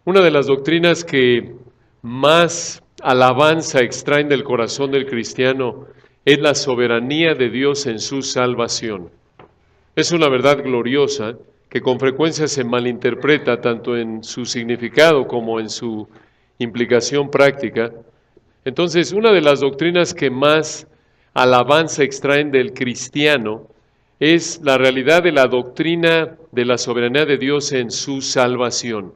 Una de las doctrinas que más alabanza extraen del corazón del cristiano es la soberanía de Dios en su salvación. Es una verdad gloriosa que con frecuencia se malinterpreta tanto en su significado como en su implicación práctica. Entonces, una de las doctrinas que más alabanza extraen del cristiano es la realidad de la doctrina de la soberanía de Dios en su salvación.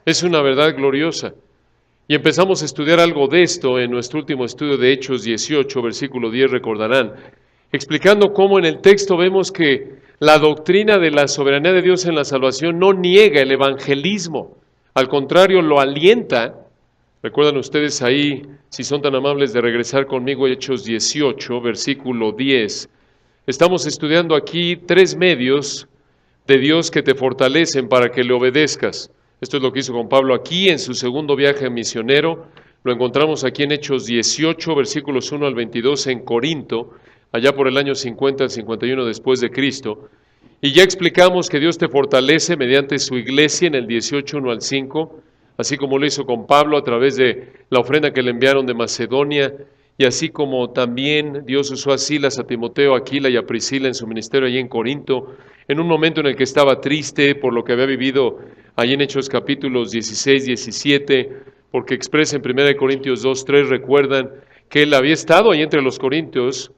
Es una verdad gloriosa. Y empezamos a estudiar algo de esto en nuestro último estudio de Hechos 18, versículo 10, recordarán, explicando cómo en el texto vemos que la doctrina de la soberanía de Dios en la salvación no niega el evangelismo, al contrario, lo alienta. Recuerdan ustedes ahí, si son tan amables de regresar conmigo, Hechos 18, versículo 10. Estamos estudiando aquí tres medios de Dios que te fortalecen para que le obedezcas. Esto es lo que hizo con Pablo aquí en su segundo viaje misionero. Lo encontramos aquí en Hechos 18, versículos 1 al 22 en Corinto, allá por el año 50 al 51 después de Cristo. Y ya explicamos que Dios te fortalece mediante su iglesia en el 18, 1 al 5, así como lo hizo con Pablo a través de la ofrenda que le enviaron de Macedonia, y así como también Dios usó a Silas, a Timoteo, a Aquila y a Priscila en su ministerio allí en Corinto, en un momento en el que estaba triste por lo que había vivido allí en Hechos capítulos 16, 17, porque expresa en 1 Corintios 2, 3, recuerdan que él había estado ahí entre los corintios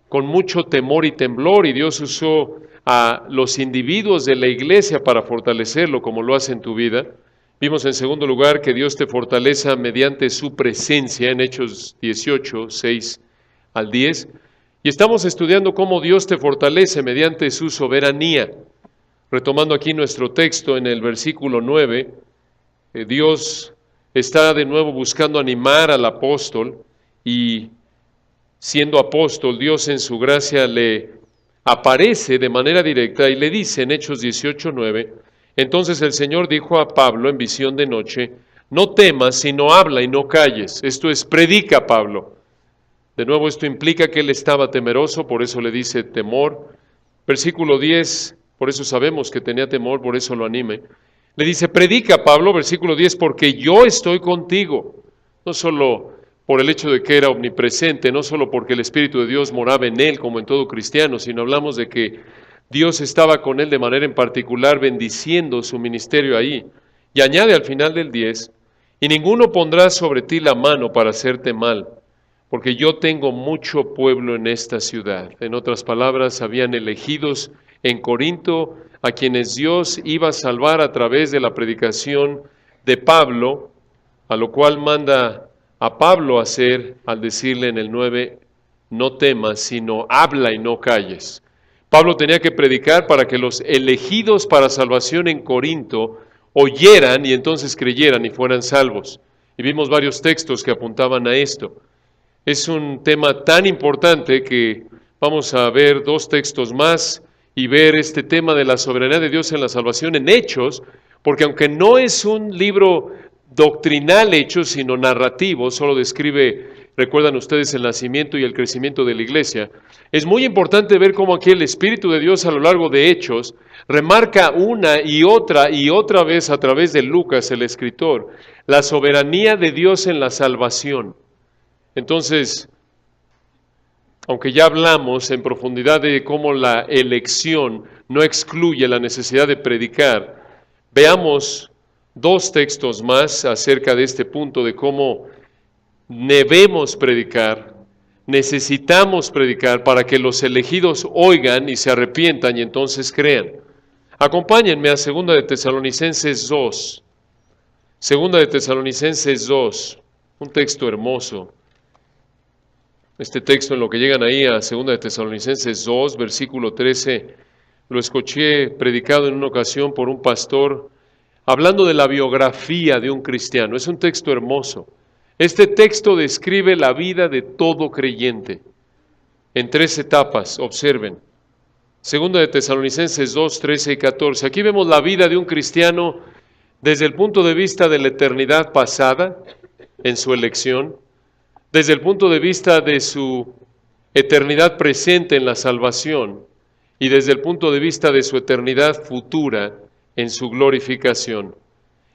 con mucho temor y temblor, y Dios usó a los individuos de la iglesia para fortalecerlo, como lo hace en tu vida. Vimos en segundo lugar que Dios te fortaleza mediante su presencia en Hechos 18, 6 al 10. Y estamos estudiando cómo Dios te fortalece mediante su soberanía. Retomando aquí nuestro texto en el versículo 9, Dios está de nuevo buscando animar al apóstol y siendo apóstol, Dios en su gracia le aparece de manera directa y le dice en Hechos 18, 9, entonces el Señor dijo a Pablo en visión de noche, no temas, sino habla y no calles. Esto es, predica, Pablo. De nuevo, esto implica que él estaba temeroso, por eso le dice temor. Versículo 10, por eso sabemos que tenía temor, por eso lo anime. Le dice, predica, Pablo, versículo 10, porque yo estoy contigo. No solo por el hecho de que era omnipresente, no solo porque el Espíritu de Dios moraba en él, como en todo cristiano, sino hablamos de que Dios estaba con él de manera en particular, bendiciendo su ministerio ahí. Y añade al final del 10, y ninguno pondrá sobre ti la mano para hacerte mal, porque yo tengo mucho pueblo en esta ciudad. En otras palabras, habían elegidos en Corinto a quienes Dios iba a salvar a través de la predicación de Pablo, a lo cual manda a Pablo hacer al decirle en el 9, no temas, sino habla y no calles. Pablo tenía que predicar para que los elegidos para salvación en Corinto oyeran y entonces creyeran y fueran salvos. Y vimos varios textos que apuntaban a esto. Es un tema tan importante que vamos a ver dos textos más y ver este tema de la soberanía de Dios en la salvación en Hechos, porque aunque no es un libro doctrinal Hechos, sino narrativo, solo describe, recuerdan ustedes, el nacimiento y el crecimiento de la iglesia, es muy importante ver cómo aquí el Espíritu de Dios a lo largo de Hechos remarca una y otra vez a través de Lucas, el escritor, la soberanía de Dios en la salvación. Entonces, aunque ya hablamos en profundidad de cómo la elección no excluye la necesidad de predicar, veamos dos textos más acerca de este punto de cómo debemos predicar, necesitamos predicar para que los elegidos oigan y se arrepientan y entonces crean. Acompáñenme a 2 de Tesalonicenses 2. 2 de Tesalonicenses 2, un texto hermoso. Este texto, en lo que llegan ahí a 2 de Tesalonicenses 2, versículo 13, lo escuché predicado en una ocasión por un pastor, hablando de la biografía de un cristiano. Es un texto hermoso. Este texto describe la vida de todo creyente en tres etapas, observen. 2 de Tesalonicenses 2, 13 y 14. Aquí vemos la vida de un cristiano desde el punto de vista de la eternidad pasada, en su elección, desde el punto de vista de su eternidad presente en la salvación y desde el punto de vista de su eternidad futura en su glorificación.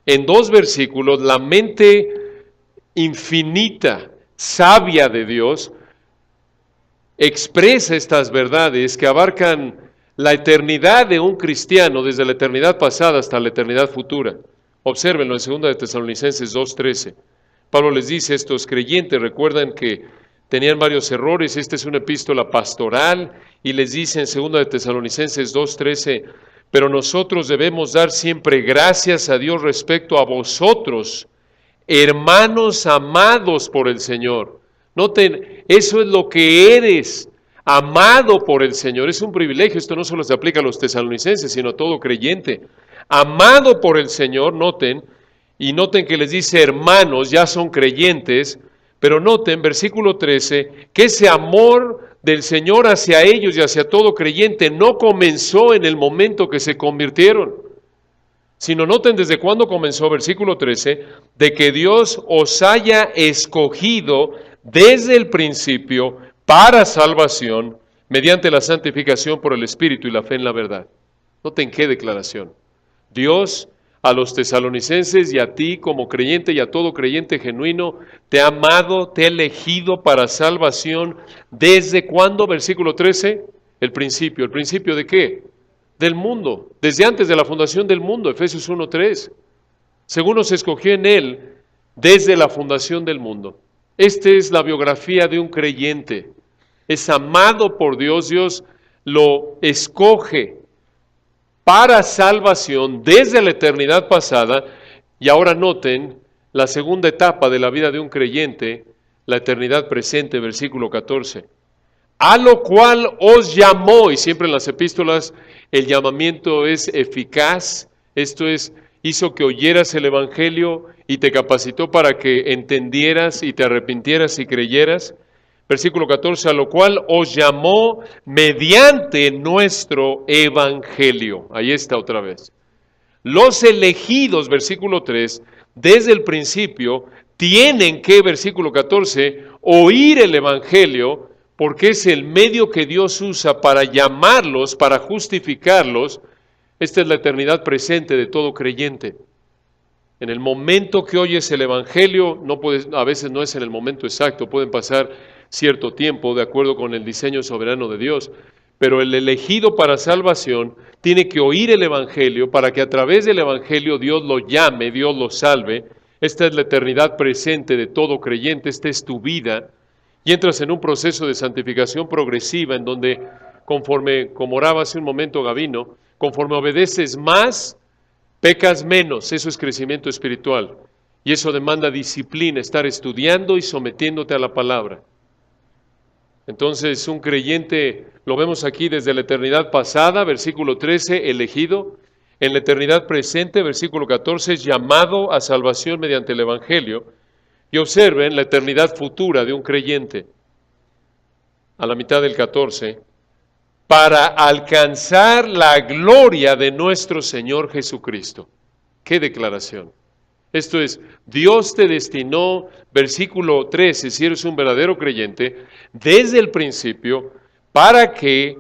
en 2 versículos la mente infinita, sabia de Dios, expresa estas verdades que abarcan la eternidad de un cristiano, desde la eternidad pasada hasta la eternidad futura. Obsérvenlo en 2 de Tesalonicenses 2:13. Pablo les dice a estos creyentes, recuerdan que tenían varios errores, esta es una epístola pastoral, y les dice en 2 de Tesalonicenses 2:13, pero nosotros debemos dar siempre gracias a Dios respecto a vosotros, hermanos amados por el Señor. Noten, eso es lo que eres, amado por el Señor. Es un privilegio, esto no solo se aplica a los tesalonicenses, sino a todo creyente. Amado por el Señor, noten, y noten que les dice hermanos, ya son creyentes, pero noten, versículo 13, que ese amor del Señor hacia ellos y hacia todo creyente no comenzó en el momento que se convirtieron, sino noten desde cuándo comenzó, versículo 13, de que Dios os haya escogido desde el principio para salvación, mediante la santificación por el Espíritu y la fe en la verdad. Noten qué declaración. Dios a los tesalonicenses y a ti como creyente y a todo creyente genuino, te ha amado, te ha elegido para salvación. ¿Desde cuándo? Versículo 13, el principio. ¿El principio de qué? Del mundo, desde antes de la fundación del mundo, Efesios 1:3. Según nos escogió en Él, desde la fundación del mundo. Esta es la biografía de un creyente. Es amado por Dios, Dios lo escoge para salvación desde la eternidad pasada. Y ahora noten la segunda etapa de la vida de un creyente, la eternidad presente, versículo 14. A lo cual os llamó, y siempre en las epístolas el llamamiento es eficaz, esto es, hizo que oyeras el Evangelio y te capacitó para que entendieras y te arrepintieras y creyeras. Versículo 14, a lo cual os llamó mediante nuestro Evangelio. Ahí está otra vez. Los elegidos, versículo 3, desde el principio, tienen que, versículo 14, oír el Evangelio, porque es el medio que Dios usa para llamarlos, para justificarlos. Esta es la eternidad presente de todo creyente. En el momento que oyes el Evangelio, a veces no es en el momento exacto, pueden pasar cierto tiempo de acuerdo con el diseño soberano de Dios, pero el elegido para salvación tiene que oír el Evangelio para que a través del Evangelio Dios lo llame, Dios lo salve. Esta es la eternidad presente de todo creyente, esta es tu vida, y entras en un proceso de santificación progresiva en donde, conforme, como oraba hace un momento Gavino, conforme obedeces más, pecas menos. Eso es crecimiento espiritual, y eso demanda disciplina, estar estudiando y sometiéndote a la palabra. Entonces, un creyente, lo vemos aquí desde la eternidad pasada, versículo 13, elegido. En la eternidad presente, versículo 14, llamado a salvación mediante el Evangelio. Y observen la eternidad futura de un creyente, a la mitad del 14, para alcanzar la gloria de nuestro Señor Jesucristo. ¡Qué declaración! Esto es, Dios te destinó, versículo 13, si eres un verdadero creyente, desde el principio, para que,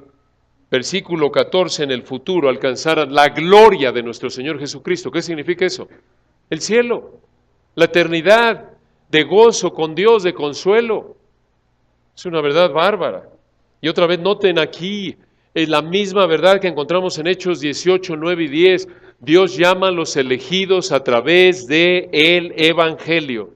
versículo 14, en el futuro alcanzaras la gloria de nuestro Señor Jesucristo. ¿Qué significa eso? El cielo, la eternidad de gozo con Dios, de consuelo. Es una verdad bárbara. Y otra vez noten aquí, es la misma verdad que encontramos en Hechos 18, 9 y 10. Dios llama a los elegidos a través del Evangelio.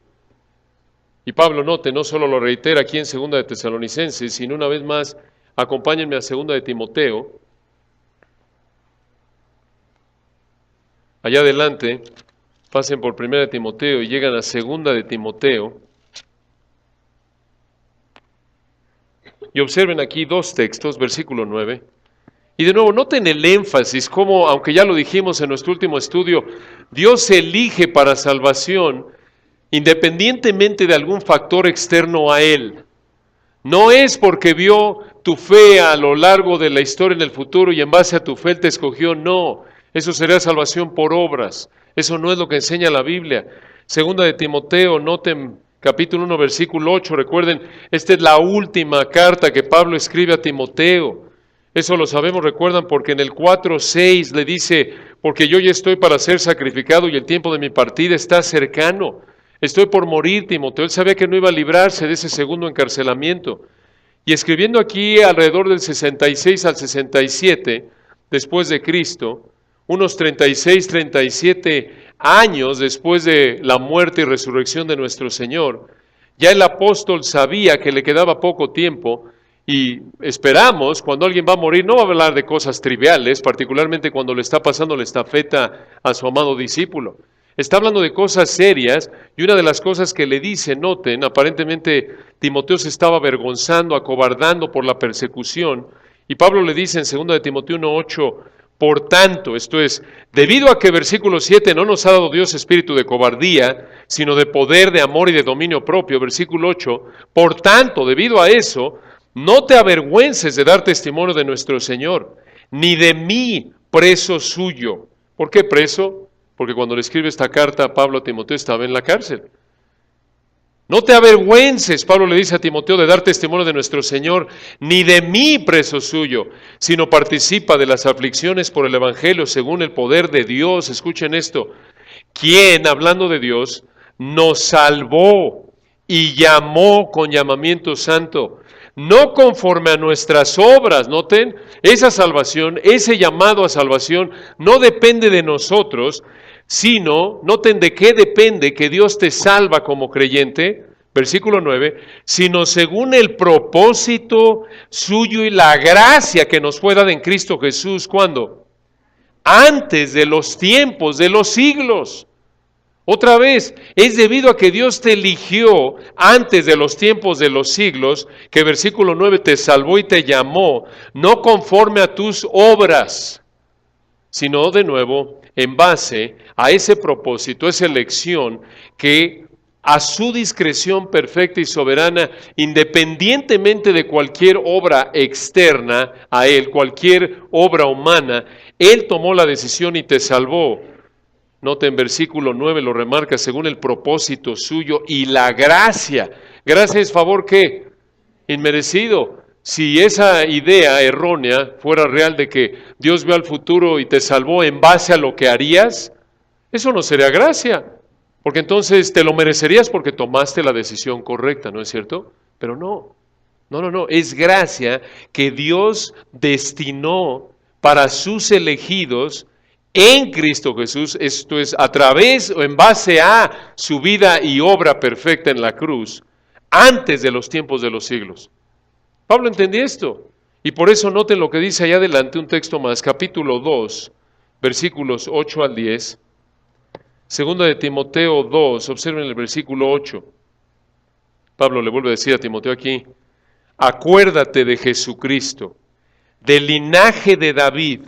Y Pablo, note, no solo lo reitera aquí en 2 de Tesalonicenses, sino una vez más, acompáñenme a 2 de Timoteo. Allá adelante, pasen por 1 de Timoteo y llegan a 2 de Timoteo. Y observen aquí dos textos, versículo 9. Y de nuevo, noten el énfasis, como, aunque ya lo dijimos en nuestro último estudio, Dios elige para salvación independientemente de algún factor externo a Él. No es porque vio tu fe a lo largo de la historia en el futuro y en base a tu fe Él te escogió, no. Eso sería salvación por obras. Eso no es lo que enseña la Biblia. 2 de Timoteo, noten capítulo 1, versículo 8, recuerden, esta es la última carta que Pablo escribe a Timoteo. Eso lo sabemos, recuerdan, porque en el 4:6 le dice, porque yo ya estoy para ser sacrificado y el tiempo de mi partida está cercano. Estoy por morir, Timoteo. Él sabía que no iba a librarse de ese segundo encarcelamiento. Y escribiendo aquí alrededor del 66 al 67, después de Cristo, unos 36, 37 años después de la muerte y resurrección de nuestro Señor, ya el apóstol sabía que le quedaba poco tiempo y esperamos, cuando alguien va a morir, no va a hablar de cosas triviales, particularmente cuando le está pasando la estafeta a su amado discípulo. Está hablando de cosas serias y una de las cosas que le dice, noten, aparentemente Timoteo se estaba avergonzando, acobardando por la persecución y Pablo le dice en 2 de Timoteo 1:8, por tanto, esto es, debido a que versículo 7 no nos ha dado Dios espíritu de cobardía, sino de poder, de amor y de dominio propio, versículo 8, por tanto, debido a eso, no te avergüences de dar testimonio de nuestro Señor, ni de mí, preso suyo. ¿Por qué preso? Porque cuando le escribe esta carta, Pablo a Timoteo estaba en la cárcel. No te avergüences, Pablo le dice a Timoteo, de dar testimonio de nuestro Señor, ni de mí, preso suyo, sino participa de las aflicciones por el Evangelio según el poder de Dios. Escuchen esto, quien, hablando de Dios, nos salvó y llamó con llamamiento santo, no conforme a nuestras obras. Noten, esa salvación, ese llamado a salvación, no depende de nosotros, sino, noten de qué depende que Dios te salva como creyente, versículo 9, sino según el propósito suyo y la gracia que nos fue dada en Cristo Jesús. ¿Cuándo? Antes de los tiempos, de los siglos. Otra vez, es debido a que Dios te eligió antes de los tiempos de los siglos, que versículo 9 te salvó y te llamó, no conforme a tus obras, sino de nuevo en base a ese propósito, esa elección que a su discreción perfecta y soberana, independientemente de cualquier obra externa a Él, cualquier obra humana, Él tomó la decisión y te salvó. Nota en versículo 9, lo remarca, según el propósito suyo y la gracia. Gracia es favor, ¿qué? Inmerecido. Si esa idea errónea fuera real de que Dios ve al futuro y te salvó en base a lo que harías, eso no sería gracia, porque entonces te lo merecerías porque tomaste la decisión correcta, ¿no es cierto? Pero no, es gracia que Dios destinó para sus elegidos en Cristo Jesús, esto es, a través o en base a su vida y obra perfecta en la cruz, antes de los tiempos de los siglos. Pablo entendía esto, y por eso noten lo que dice allá adelante, un texto más, capítulo 2, versículos 8 al 10, segunda de Timoteo 2, observen el versículo 8. Pablo le vuelve a decir a Timoteo aquí, acuérdate de Jesucristo, del linaje de David,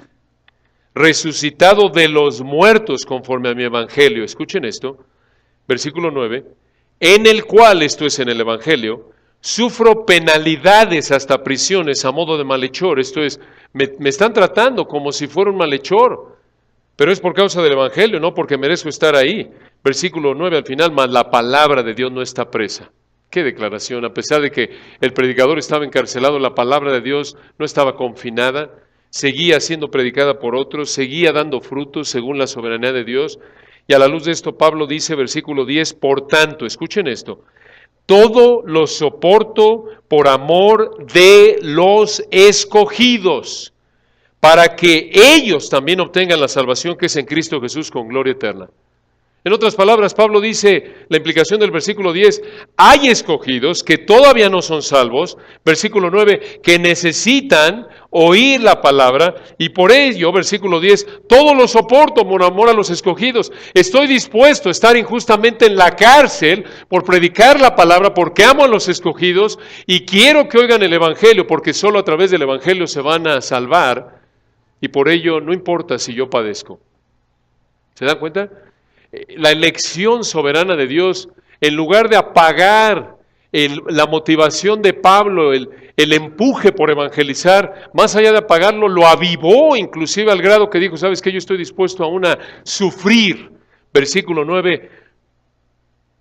resucitado de los muertos conforme a mi evangelio. Escuchen esto, versículo 9, en el cual, esto es en el evangelio, sufro penalidades hasta prisiones a modo de malhechor. Esto es, me están tratando como si fuera un malhechor, pero es por causa del evangelio, no porque merezco estar ahí. Versículo 9 al final, mas la palabra de Dios no está presa. Qué declaración, a pesar de que el predicador estaba encarcelado, la palabra de Dios no estaba confinada, seguía siendo predicada por otros, seguía dando frutos según la soberanía de Dios. Y a la luz de esto, Pablo dice, versículo 10, por tanto, escuchen esto, todo lo soporto por amor de los escogidos, para que ellos también obtengan la salvación que es en Cristo Jesús con gloria eterna. En otras palabras, Pablo dice, la implicación del versículo 10, hay escogidos que todavía no son salvos, versículo 9, que necesitan oír la palabra, y por ello, versículo 10, todo lo soporto por amor a los escogidos. Estoy dispuesto a estar injustamente en la cárcel por predicar la palabra, porque amo a los escogidos, y quiero que oigan el evangelio, porque solo a través del evangelio se van a salvar, y por ello no importa si yo padezco. ¿Se dan cuenta? La elección soberana de Dios, en lugar de apagar la motivación de Pablo, el empuje por evangelizar, más allá de apagarlo, lo avivó inclusive al grado que dijo, ¿sabes qué? Yo estoy dispuesto aún a sufrir. Versículo 9,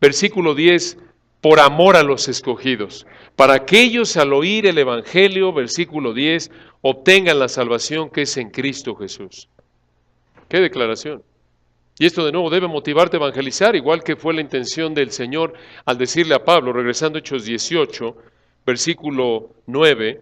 versículo 10, por amor a los escogidos, para que ellos al oír el evangelio, versículo 10, obtengan la salvación que es en Cristo Jesús. ¡Qué declaración! Y esto de nuevo debe motivarte a evangelizar, igual que fue la intención del Señor al decirle a Pablo, regresando a Hechos 18, versículo 9,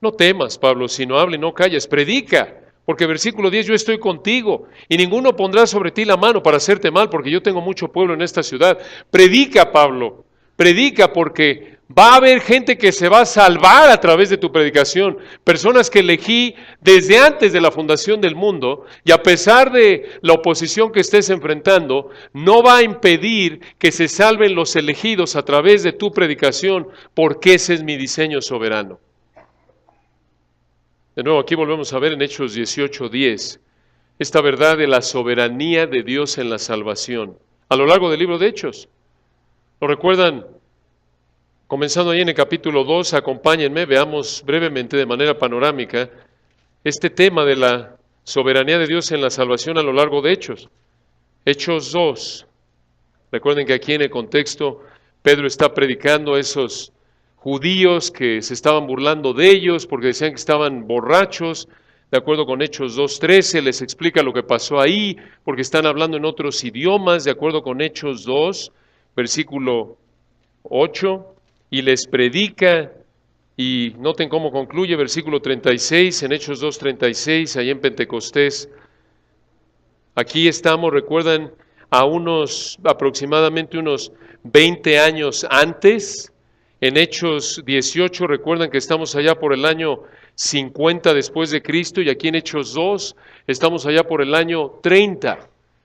no temas, Pablo, sino habla y no calles, predica, porque versículo 10, yo estoy contigo, y ninguno pondrá sobre ti la mano para hacerte mal, porque yo tengo mucho pueblo en esta ciudad. Predica, Pablo, predica, porque va a haber gente que se va a salvar a través de tu predicación, personas que elegí desde antes de la fundación del mundo, y a pesar de la oposición que estés enfrentando, no va a impedir que se salven los elegidos a través de tu predicación, porque ese es mi diseño soberano. De nuevo, aquí volvemos a ver en Hechos 18:10, esta verdad de la soberanía de Dios en la salvación. A lo largo del libro de Hechos, ¿lo recuerdan? Comenzando ahí en el capítulo 2, acompáñenme, veamos brevemente de manera panorámica este tema de la soberanía de Dios en la salvación a lo largo de Hechos. Hechos 2. Recuerden que aquí en el contexto Pedro está predicando a esos judíos que se estaban burlando de ellos porque decían que estaban borrachos. De acuerdo con Hechos 2:13 les explica lo que pasó ahí porque están hablando en otros idiomas. De acuerdo con Hechos 2, versículo 8. Y les predica, y noten cómo concluye, versículo 36, en Hechos 2:36, ahí en Pentecostés. Aquí estamos, recuerdan, a aproximadamente unos 20 años antes. En Hechos 18, recuerdan que estamos allá por el año 50 después de Cristo, y aquí en Hechos 2, estamos allá por el año 30.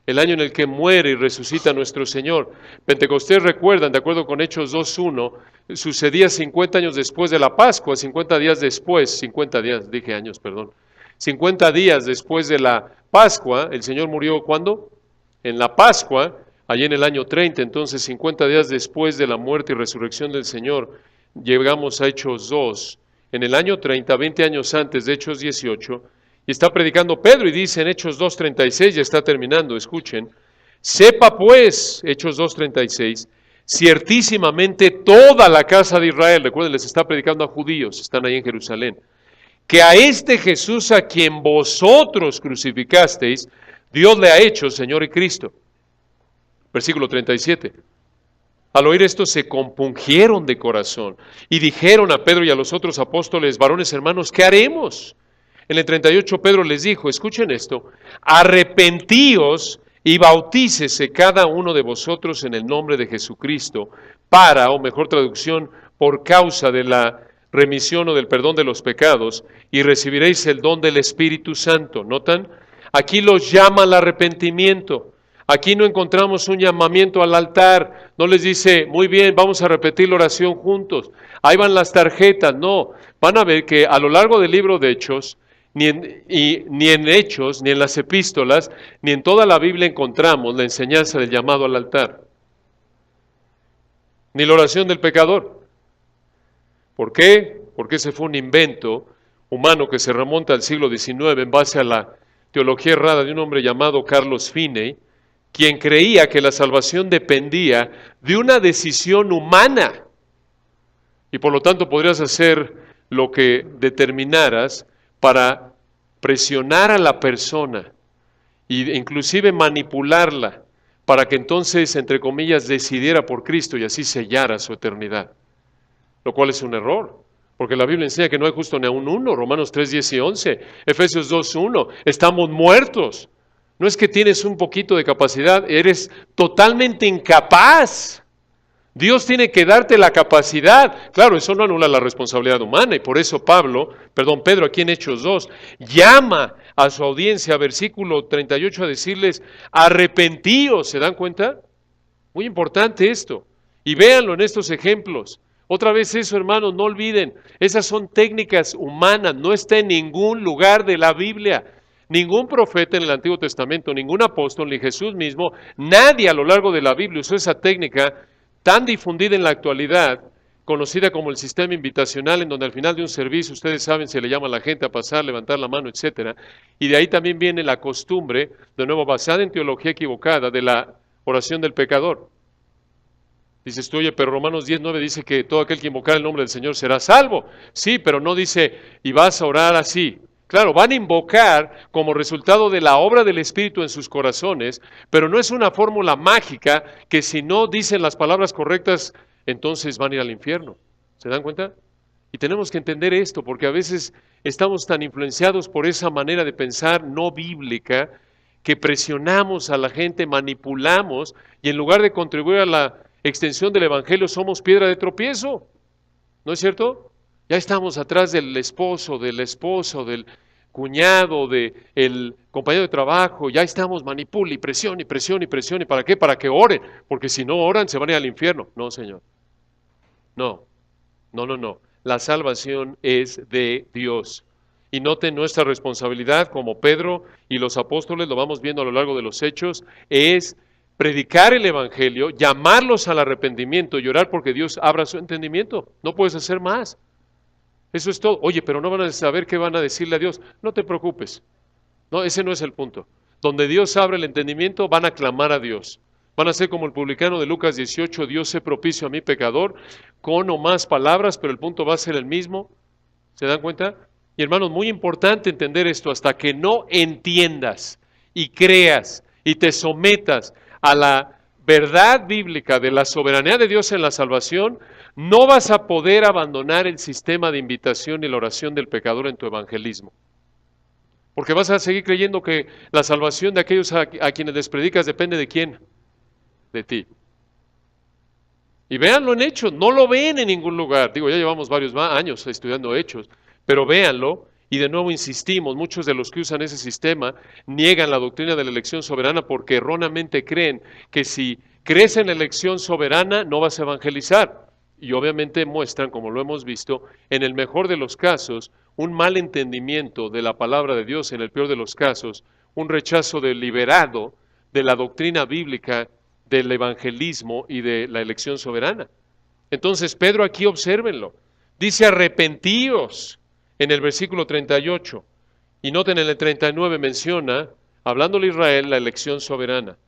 El año en el que muere y resucita nuestro Señor. Pentecostés, recuerdan, de acuerdo con Hechos 2:1, sucedía 50 años después de la Pascua, 50 días después, 50 días, dije años, perdón. 50 días después de la Pascua, el Señor murió, ¿cuándo? En la Pascua, allí en el año 30, entonces 50 días después de la muerte y resurrección del Señor, llegamos a Hechos 2. En el año 30, 20 años antes de Hechos 18, y está predicando Pedro y dice en Hechos 2:36, ya está terminando, escuchen, sepa pues, Hechos 2:36, ciertísimamente toda la casa de Israel, recuerden, les está predicando a judíos, están ahí en Jerusalén, que a este Jesús a quien vosotros crucificasteis, Dios le ha hecho Señor y Cristo. Versículo 37. Al oír esto se compungieron de corazón y dijeron a Pedro y a los otros apóstoles, varones hermanos, ¿qué haremos? En el 38 Pedro les dijo, escuchen esto, arrepentíos y bautícese cada uno de vosotros en el nombre de Jesucristo para, o mejor traducción, por causa de la remisión o del perdón de los pecados y recibiréis el don del Espíritu Santo. ¿Notan? Aquí los llama al arrepentimiento. Aquí no encontramos un llamamiento al altar. No les dice, muy bien, vamos a repetir la oración juntos. Ahí van las tarjetas. No, van a ver que a lo largo del libro de Hechos, ni en Hechos, ni en las epístolas, ni en toda la Biblia encontramos la enseñanza del llamado al altar. Ni la oración del pecador. ¿Por qué? Porque ese fue un invento humano que se remonta al siglo XIX en base a la teología errada de un hombre llamado Carlos Finney, quien creía que la salvación dependía de una decisión humana. Y por lo tanto podrías hacer lo que determinaras para presionar a la persona e inclusive manipularla para que entonces, entre comillas, decidiera por Cristo y así sellara su eternidad. Lo cual es un error, porque la Biblia enseña que no hay justo ni aun uno, Romanos 3:10 y 11, Efesios 2:1, estamos muertos. No es que tienes un poquito de capacidad, eres totalmente incapaz. Dios tiene que darte la capacidad. Claro, eso no anula la responsabilidad humana y por eso Pedro aquí en Hechos 2, llama a su audiencia, versículo 38, a decirles, arrepentíos, ¿se dan cuenta? Muy importante esto. Y véanlo en estos ejemplos. Otra vez eso, hermanos, no olviden, esas son técnicas humanas, no está en ningún lugar de la Biblia. Ningún profeta en el Antiguo Testamento, ningún apóstol, ni Jesús mismo, nadie a lo largo de la Biblia usó esa técnica tan difundida en la actualidad, conocida como el sistema invitacional, en donde al final de un servicio, ustedes saben, se le llama a la gente a pasar, levantar la mano, etcétera. Y de ahí también viene la costumbre, de nuevo basada en teología equivocada, de la oración del pecador. Dices tú, oye, pero Romanos 10:9 dice que todo aquel que invocar el nombre del Señor será salvo. Sí, pero no dice, y vas a orar así. Claro, van a invocar como resultado de la obra del Espíritu en sus corazones, pero no es una fórmula mágica que si no dicen las palabras correctas, entonces van a ir al infierno. ¿Se dan cuenta? Y tenemos que entender esto, porque a veces estamos tan influenciados por esa manera de pensar no bíblica que presionamos a la gente, manipulamos, y en lugar de contribuir a la extensión del Evangelio, somos piedra de tropiezo. ¿No es cierto? Ya estamos atrás del esposo, del cuñado, del compañero de trabajo, ya estamos manipula y presión y presión y presión. ¿Y para qué? Para que oren, porque si no oran se van a ir al infierno. No, Señor. No, no. La salvación es de Dios. Y noten nuestra responsabilidad como Pedro y los apóstoles, lo vamos viendo a lo largo de los hechos, es predicar el Evangelio, llamarlos al arrepentimiento y orar porque Dios abra su entendimiento. No puedes hacer más. Eso es todo. Oye, pero no van a saber qué van a decirle a Dios. No te preocupes. No, ese no es el punto. Donde Dios abre el entendimiento, van a clamar a Dios. Van a ser como el publicano de Lucas 18, Dios sé propicio a mi pecador, con o más palabras, pero el punto va a ser el mismo. ¿Se dan cuenta? Y hermanos, muy importante entender esto, hasta que no entiendas y creas y te sometas a la verdad bíblica de la soberanía de Dios en la salvación, no vas a poder abandonar el sistema de invitación y la oración del pecador en tu evangelismo. Porque vas a seguir creyendo que la salvación de aquellos a quienes les predicas depende de quién, de ti. Y véanlo en Hechos, no lo ven en ningún lugar. Digo, ya llevamos varios años estudiando Hechos, pero véanlo, y de nuevo insistimos, muchos de los que usan ese sistema niegan la doctrina de la elección soberana porque erróneamente creen que si crees en la elección soberana no vas a evangelizar. Y obviamente muestran, como lo hemos visto, en el mejor de los casos, un mal entendimiento de la palabra de Dios, en el peor de los casos, un rechazo deliberado de la doctrina bíblica del evangelismo y de la elección soberana. Entonces, Pedro aquí obsérvenlo, dice arrepentíos en el versículo 38, y noten en el 39 menciona, hablándole a Israel, la elección soberana,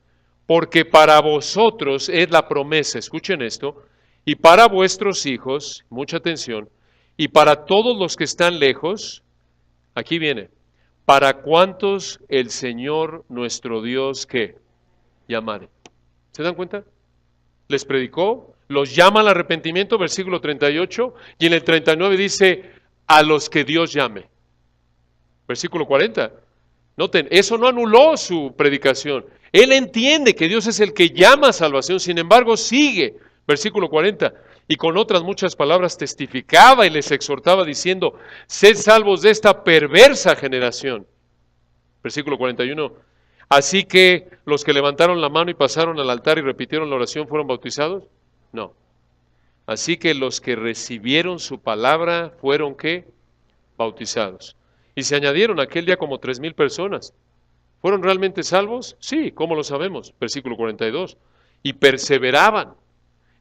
porque para vosotros es la promesa, escuchen esto, y para vuestros hijos, mucha atención, y para todos los que están lejos, aquí viene, para cuantos el Señor nuestro Dios que llamare. ¿Se dan cuenta? Les predicó, los llama al arrepentimiento, versículo 38, y en el 39 dice, a los que Dios llame. Versículo 40. Noten, eso no anuló su predicación. Él entiende que Dios es el que llama a salvación, sin embargo sigue. Versículo 40. Y con otras muchas palabras testificaba y les exhortaba diciendo, sed salvos de esta perversa generación. Versículo 41. Así que los que levantaron la mano y pasaron al altar y repitieron la oración, ¿fueron bautizados? No. Así que los que recibieron su palabra fueron, ¿qué? Bautizados. Y se añadieron aquel día como 3,000 personas. ¿Fueron realmente salvos? Sí, ¿cómo lo sabemos? Versículo 42. Y perseveraban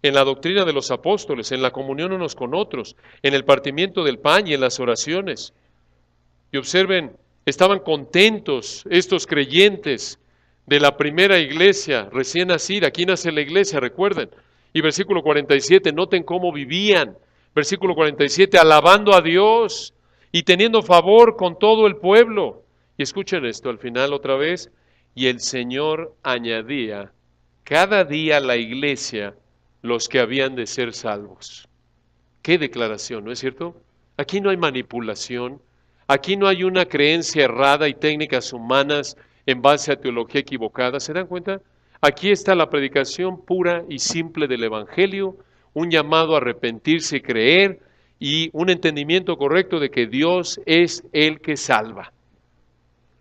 en la doctrina de los apóstoles, en la comunión unos con otros, en el partimiento del pan y en las oraciones. Y observen, estaban contentos estos creyentes de la primera iglesia recién nacida. Aquí nace la iglesia, recuerden. Y versículo 47, noten cómo vivían. Versículo 47, alabando a Dios y teniendo favor con todo el pueblo. Y escuchen esto al final otra vez. Y el Señor añadía cada día a la iglesia los que habían de ser salvos. Qué declaración, ¿no es cierto? Aquí no hay manipulación. Aquí no hay una creencia errada y técnicas humanas en base a teología equivocada. ¿Se dan cuenta? Aquí está la predicación pura y simple del Evangelio, un llamado a arrepentirse y creer, y un entendimiento correcto de que Dios es el que salva.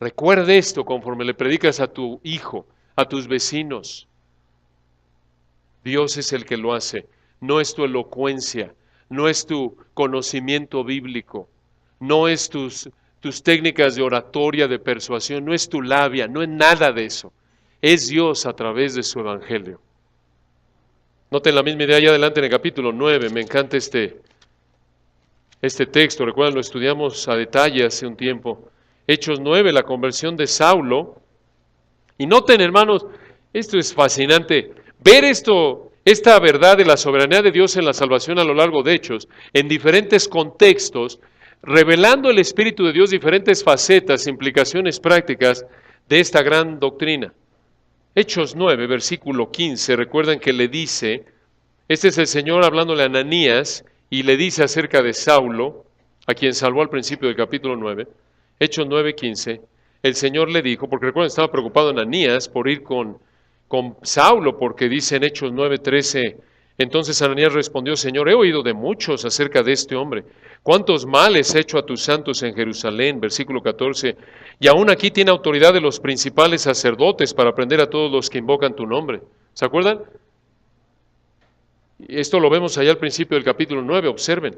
Recuerde esto conforme le predicas a tu hijo, a tus vecinos. Dios es el que lo hace, no es tu elocuencia, no es tu conocimiento bíblico, no es tus técnicas de oratoria, de persuasión, no es tu labia, no es nada de eso. Es Dios a través de su evangelio. Noten la misma idea allá adelante en el capítulo 9, me encanta este texto, recuerdan, lo estudiamos a detalle hace un tiempo. Hechos 9, la conversión de Saulo. Y noten, hermanos, esto es fascinante, ver esta verdad de la soberanía de Dios en la salvación a lo largo de Hechos, en diferentes contextos, revelando el Espíritu de Dios diferentes facetas, implicaciones prácticas de esta gran doctrina. Hechos 9, versículo 15, recuerdan que le dice, este es el Señor hablándole a Ananías y le dice acerca de Saulo, a quien salvó al principio del capítulo 9, Hechos 9, 15, el Señor le dijo, porque recuerden, estaba preocupado Ananías por ir con Saulo, porque dice en Hechos 9, 13, entonces Ananías respondió, Señor, he oído de muchos acerca de este hombre, cuántos males he hecho a tus santos en Jerusalén, versículo 14, y aún aquí tiene autoridad de los principales sacerdotes para prender a todos los que invocan tu nombre. ¿Se acuerdan? Esto lo vemos allá al principio del capítulo 9, observen.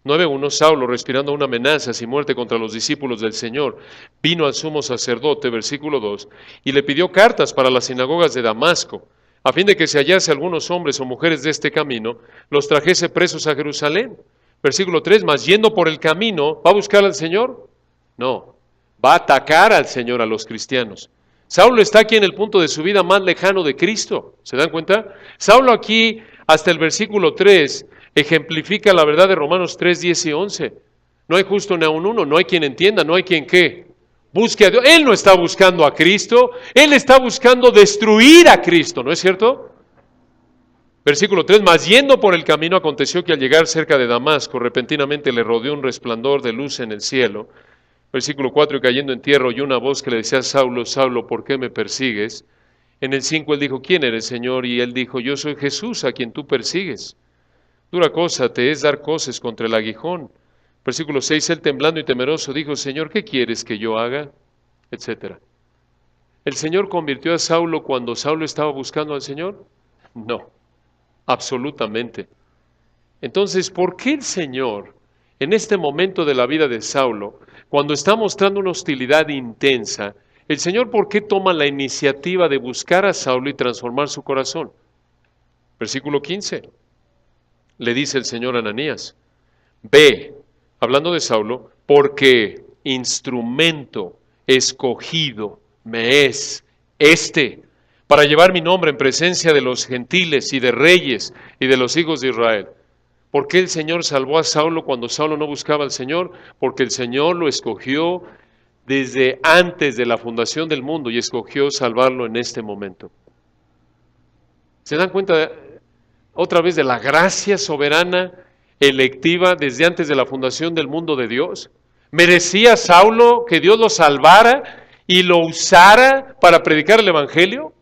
9:1, Saulo, respirando una amenaza y muerte contra los discípulos del Señor, vino al sumo sacerdote, versículo 2, y le pidió cartas para las sinagogas de Damasco, a fin de que se hallase algunos hombres o mujeres de este camino, los trajese presos a Jerusalén. Versículo 3, mas yendo por el camino, ¿va a buscar al Señor? No, va a atacar al Señor a los cristianos. Saulo está aquí en el punto de su vida más lejano de Cristo, ¿se dan cuenta? Saulo aquí, hasta el versículo 3, ejemplifica la verdad de Romanos 3, 10 y 11. No hay justo ni aun uno, no hay quien entienda, no hay quien ¿qué? Busque a Dios. Él no está buscando a Cristo, él está buscando destruir a Cristo, ¿no es cierto? Versículo 3, mas yendo por el camino aconteció que al llegar cerca de Damasco, repentinamente le rodeó un resplandor de luz en el cielo. Versículo 4, y cayendo en tierra oyó una voz que le decía, Saulo, Saulo, ¿por qué me persigues? En el 5 él dijo, ¿quién eres, Señor? Y él dijo, yo soy Jesús a quien tú persigues. Dura cosa te es dar coces contra el aguijón. Versículo 6, él temblando y temeroso dijo, Señor, ¿qué quieres que yo haga? Etcétera. ¿El Señor convirtió a Saulo cuando Saulo estaba buscando al Señor? No, absolutamente. Entonces, ¿por qué el Señor, en este momento de la vida de Saulo, cuando está mostrando una hostilidad intensa, el Señor, ¿por qué toma la iniciativa de buscar a Saulo y transformar su corazón? Versículo 15. Le dice el Señor a Ananías, ve, hablando de Saulo, porque instrumento escogido me es para llevar mi nombre en presencia de los gentiles y de reyes y de los hijos de Israel. ¿Por qué el Señor salvó a Saulo cuando Saulo no buscaba al Señor? Porque el Señor lo escogió desde antes de la fundación del mundo y escogió salvarlo en este momento. ¿Se dan cuenta otra vez de la gracia soberana, electiva, desde antes de la fundación del mundo de Dios? ¿Merecía Saulo que Dios lo salvara y lo usara para predicar el Evangelio?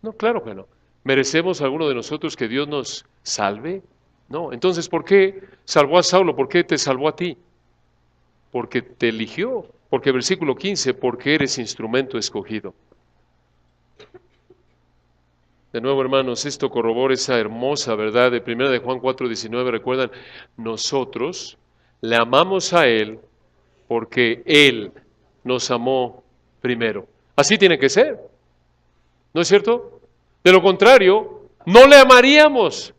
No, claro que no. ¿Merecemos alguno de nosotros que Dios nos salve? No. Entonces, ¿por qué salvó a Saulo? ¿Por qué te salvó a ti? Porque te eligió. Porque versículo 15, porque eres instrumento escogido. De nuevo, hermanos, esto corrobora esa hermosa verdad de 1 de Juan 4:19. Recuerdan, nosotros le amamos a Él porque Él nos amó primero. Así tiene que ser. ¿No es cierto? De lo contrario, no le amaríamos.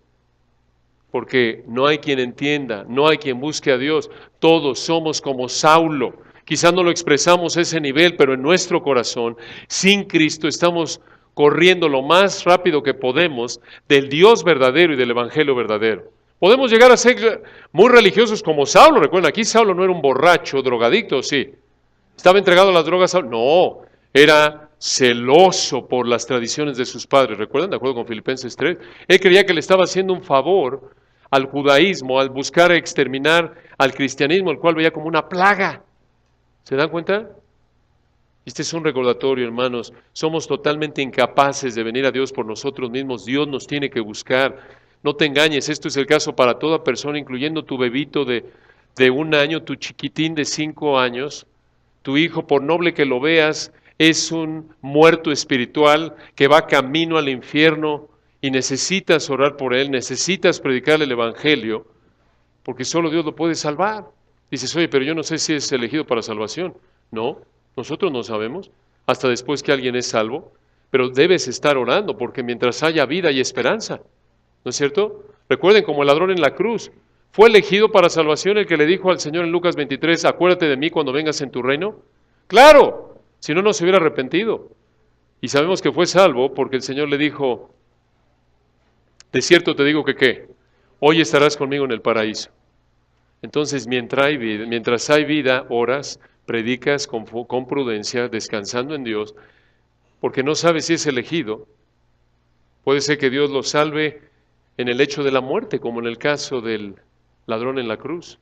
Porque no hay quien entienda, no hay quien busque a Dios. Todos somos como Saulo. Quizás no lo expresamos a ese nivel, pero en nuestro corazón, sin Cristo, estamos corriendo lo más rápido que podemos del Dios verdadero y del Evangelio verdadero. Podemos llegar a ser muy religiosos como Saulo. Recuerden, aquí Saulo no era un borracho, drogadicto, sí. ¿Estaba entregado a las drogas? No, era celoso por las tradiciones de sus padres. ¿Recuerdan? De acuerdo con Filipenses 3. Él creía que le estaba haciendo un favor al judaísmo, al buscar exterminar al cristianismo, el cual veía como una plaga. ¿Se dan cuenta? Este es un recordatorio, hermanos. Somos totalmente incapaces de venir a Dios por nosotros mismos. Dios nos tiene que buscar. No te engañes, esto es el caso para toda persona, incluyendo tu bebito de 1 año, tu chiquitín de 5 años. Tu hijo, por noble que lo veas, es un muerto espiritual que va camino al infierno y necesitas orar por él, necesitas predicarle el Evangelio, porque solo Dios lo puede salvar. Dices, oye, pero yo no sé si es elegido para salvación. No, nosotros no sabemos, hasta después que alguien es salvo, pero debes estar orando, porque mientras haya vida hay esperanza, ¿no es cierto? Recuerden, como el ladrón en la cruz, ¿fue elegido para salvación el que le dijo al Señor en Lucas 23, acuérdate de mí cuando vengas en tu reino? ¡Claro! Si no, no se hubiera arrepentido. Y sabemos que fue salvo porque el Señor le dijo, de cierto te digo que ¿qué? Hoy estarás conmigo en el paraíso. Entonces, mientras hay vida, oras, predicas con prudencia, descansando en Dios, porque no sabes si es elegido. Puede ser que Dios lo salve en el hecho de la muerte, como en el caso del ladrón en la cruz.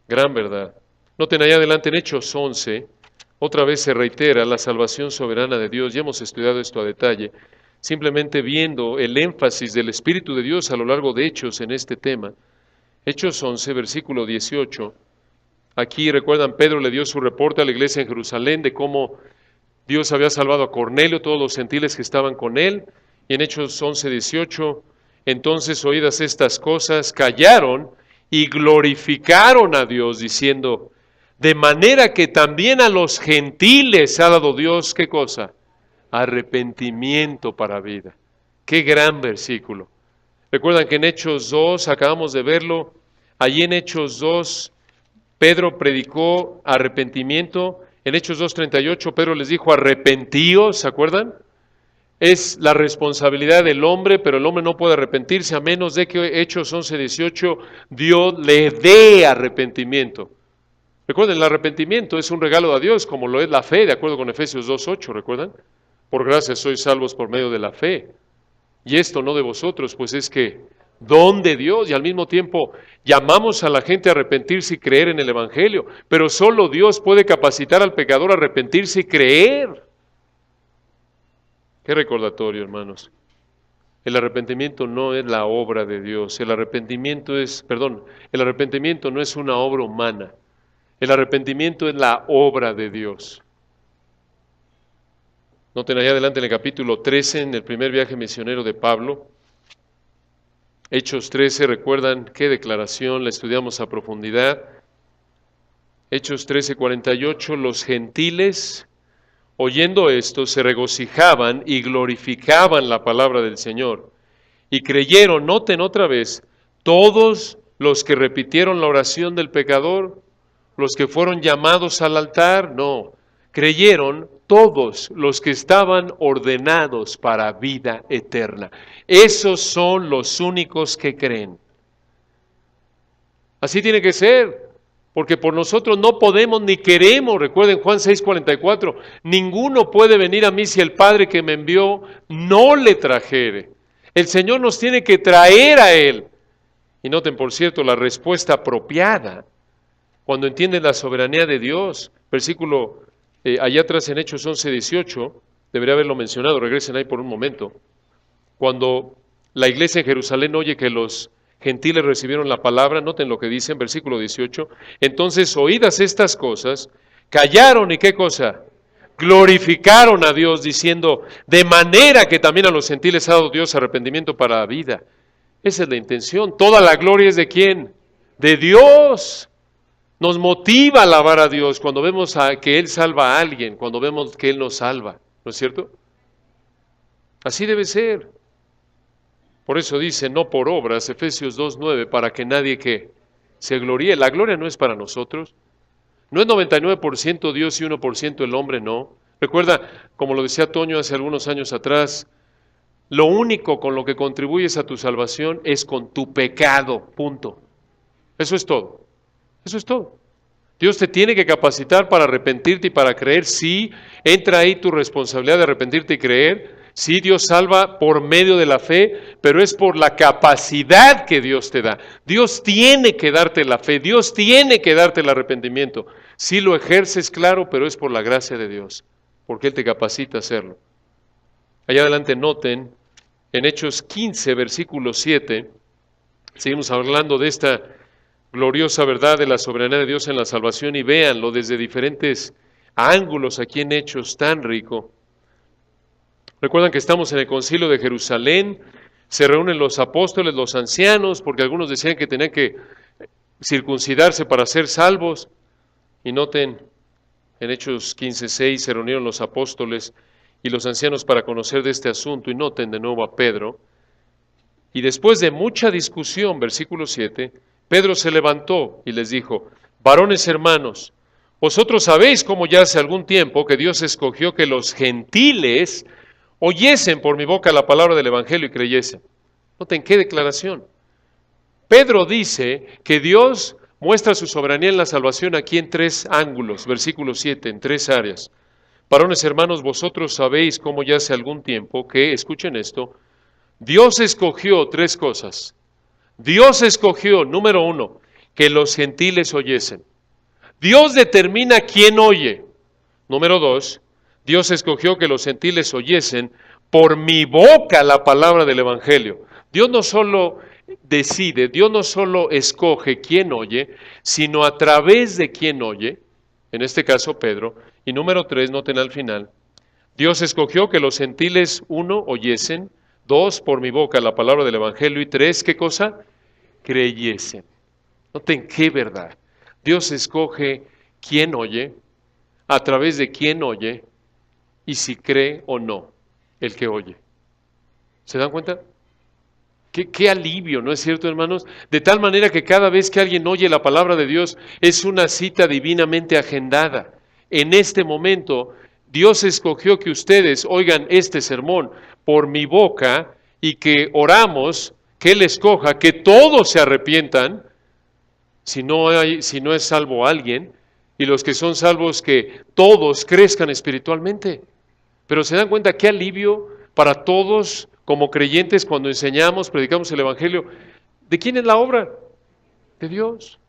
Gran verdad. Noten allá adelante en Hechos 11, otra vez se reitera la salvación soberana de Dios. Ya hemos estudiado esto a detalle, simplemente viendo el énfasis del Espíritu de Dios a lo largo de Hechos en este tema. Hechos 11, versículo 18. Aquí recuerdan, Pedro le dio su reporte a la iglesia en Jerusalén de cómo Dios había salvado a Cornelio, todos los gentiles que estaban con él. Y en Hechos 11, 18, entonces oídas estas cosas, callaron y glorificaron a Dios, diciendo, de manera que también a los gentiles ha dado Dios, ¿qué cosa? Arrepentimiento para vida. Qué gran versículo. Recuerdan que en Hechos 2, acabamos de verlo, allí en Hechos 2, Pedro predicó arrepentimiento. En Hechos 2:38, Pedro les dijo, arrepentíos, ¿se acuerdan? Es la responsabilidad del hombre, pero el hombre no puede arrepentirse a menos de que Hechos 11:18 Dios le dé arrepentimiento. Recuerden, el arrepentimiento es un regalo a Dios, como lo es la fe, de acuerdo con Efesios 2:8, ¿recuerdan? Por gracia sois salvos por medio de la fe. Y esto no de vosotros, pues es que don de Dios, y al mismo tiempo llamamos a la gente a arrepentirse y creer en el Evangelio, pero solo Dios puede capacitar al pecador a arrepentirse y creer. Qué recordatorio, hermanos. El arrepentimiento no es la obra de Dios, el arrepentimiento no es una obra humana, el arrepentimiento es la obra de Dios. Noten allá adelante en el capítulo 13, en el primer viaje misionero de Pablo, Hechos 13, recuerdan qué declaración, la estudiamos a profundidad. Hechos 13:48, los gentiles, oyendo esto, se regocijaban y glorificaban la palabra del Señor. Y creyeron, noten otra vez, todos los que repitieron la oración del pecador, los que fueron llamados al altar, no, creyeron todos los que estaban ordenados para vida eterna. Esos son los únicos que creen. Así tiene que ser, porque por nosotros no podemos ni queremos. Recuerden Juan 6:44, ninguno puede venir a mí si el Padre que me envió no le trajere. El Señor nos tiene que traer a Él. Y noten, por cierto, la respuesta apropiada, cuando entienden la soberanía de Dios, versículo allá atrás en Hechos 11:18, debería haberlo mencionado, regresen ahí por un momento. Cuando la iglesia en Jerusalén oye que los gentiles recibieron la palabra, noten lo que dice en versículo 18, entonces oídas estas cosas, callaron y qué cosa, glorificaron a Dios diciendo, de manera que también a los gentiles ha dado Dios arrepentimiento para la vida. Esa es la intención, toda la gloria es de ¿quién? De Dios. Nos motiva a alabar a Dios cuando vemos que Él salva a alguien, cuando vemos que Él nos salva, ¿no es cierto? Así debe ser. Por eso dice, no por obras, Efesios 2:9, para que nadie que se gloríe. La gloria no es para nosotros. No es 99% Dios y 1% el hombre, no. Recuerda, como lo decía Toño hace algunos años atrás, lo único con lo que contribuyes a tu salvación es con tu pecado, punto. Eso es todo. Eso es todo. Dios te tiene que capacitar para arrepentirte y para creer. Sí, entra ahí tu responsabilidad de arrepentirte y creer. Sí, Dios salva por medio de la fe, pero es por la capacidad que Dios te da. Dios tiene que darte la fe, Dios tiene que darte el arrepentimiento. Sí lo ejerces, claro, pero es por la gracia de Dios, porque Él te capacita a hacerlo. Allá adelante noten, en Hechos 15, versículo 7, seguimos hablando de esta gloriosa verdad de la soberanía de Dios en la salvación y véanlo desde diferentes ángulos aquí en Hechos tan rico. Recuerdan que estamos en el concilio de Jerusalén, se reúnen los apóstoles, los ancianos, porque algunos decían que tenían que circuncidarse para ser salvos. Y noten, en Hechos 15:6 se reunieron los apóstoles y los ancianos para conocer de este asunto. Y noten de nuevo a Pedro. Y después de mucha discusión, versículo 7, Pedro se levantó y les dijo, varones hermanos, vosotros sabéis cómo ya hace algún tiempo que Dios escogió que los gentiles oyesen por mi boca la palabra del Evangelio y creyesen. Noten qué declaración. Pedro dice que Dios muestra su soberanía en la salvación aquí en 3 ángulos, versículo 7, en 3 áreas. Varones hermanos, vosotros sabéis cómo ya hace algún tiempo que, escuchen esto, Dios escogió 3 cosas. Dios escogió, número 1, que los gentiles oyesen. Dios determina quién oye. Número 2, Dios escogió que los gentiles oyesen por mi boca la palabra del Evangelio. Dios no solo decide, Dios no solo escoge quién oye, sino a través de quién oye, en este caso Pedro. Y número 3, noten al final, Dios escogió que los gentiles, 1, oyesen, 2, por mi boca la palabra del Evangelio, y 3, ¿qué cosa? Creyesen. Noten qué verdad. Dios escoge quién oye, a través de quién oye, y si cree o no el que oye. ¿Se dan cuenta? Qué alivio, ¿no es cierto, hermanos? De tal manera que cada vez que alguien oye la palabra de Dios es una cita divinamente agendada. En este momento, Dios escogió que ustedes oigan este sermón por mi boca y que oramos, que Él escoja, que todos se arrepientan, si no es salvo alguien, y los que son salvos que todos crezcan espiritualmente. Pero se dan cuenta qué alivio para todos como creyentes cuando enseñamos, predicamos el Evangelio. ¿De quién es la obra? De Dios.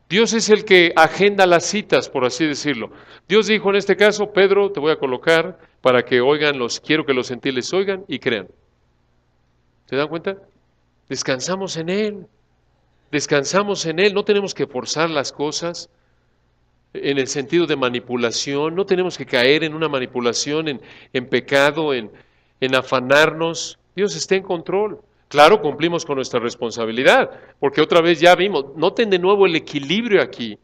Dios es el que agenda las citas, por así decirlo. Dios dijo en este caso, Pedro, te voy a colocar para que oigan, quiero que los gentiles oigan y crean. ¿Se dan cuenta? Descansamos en Él. Descansamos en Él. No tenemos que forzar las cosas en el sentido de manipulación. No tenemos que caer en una manipulación, en pecado, en afanarnos. Dios está en control. Claro, cumplimos con nuestra responsabilidad, porque otra vez ya vimos, noten de nuevo el equilibrio aquí.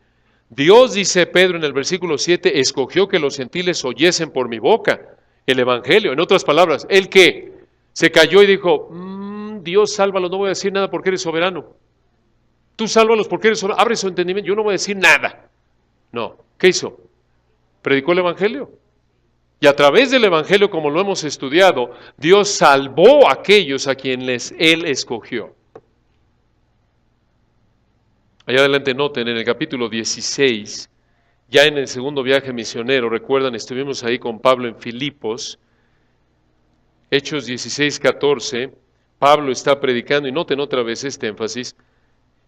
Dios, dice Pedro en el versículo 7, escogió que los gentiles oyesen por mi boca el Evangelio. En otras palabras, ¿el qué? Se cayó y dijo, Dios, sálvalos, no voy a decir nada porque eres soberano. Tú sálvalos porque eres soberano, abre su entendimiento, yo no voy a decir nada. No, ¿qué hizo? Predicó el Evangelio. Y a través del Evangelio, como lo hemos estudiado, Dios salvó a aquellos a quienes Él escogió. Allá adelante noten, en el capítulo 16, ya en el segundo viaje misionero, recuerdan, estuvimos ahí con Pablo en Filipos, Hechos 16, 14, Pablo está predicando, y noten otra vez este énfasis,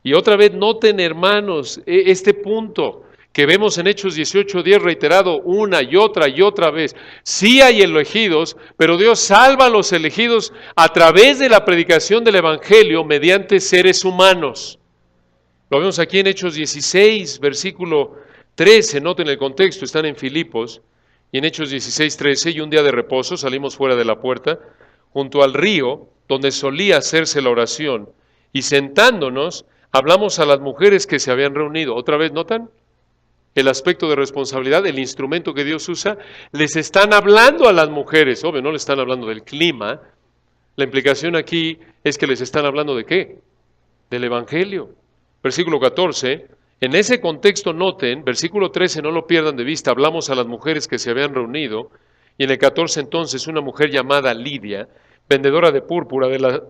y otra vez noten, hermanos, este punto que vemos en Hechos 18:10 reiterado una y otra vez. Sí hay elegidos, pero Dios salva a los elegidos a través de la predicación del Evangelio mediante seres humanos. Lo vemos aquí en Hechos 16, versículo 13, noten el contexto, están en Filipos, y en Hechos 16, 13, y un día de reposo salimos fuera de la puerta, junto al río, donde solía hacerse la oración, y sentándonos, hablamos a las mujeres que se habían reunido. Otra vez, ¿notan? El aspecto de responsabilidad, el instrumento que Dios usa, les están hablando a las mujeres, obvio, no les están hablando del clima, la implicación aquí es que les están hablando ¿de qué? Del Evangelio. Versículo 14, en ese contexto noten, versículo 13, no lo pierdan de vista, hablamos a las mujeres que se habían reunido, y en el 14 entonces una mujer llamada Lidia, vendedora de púrpura de la,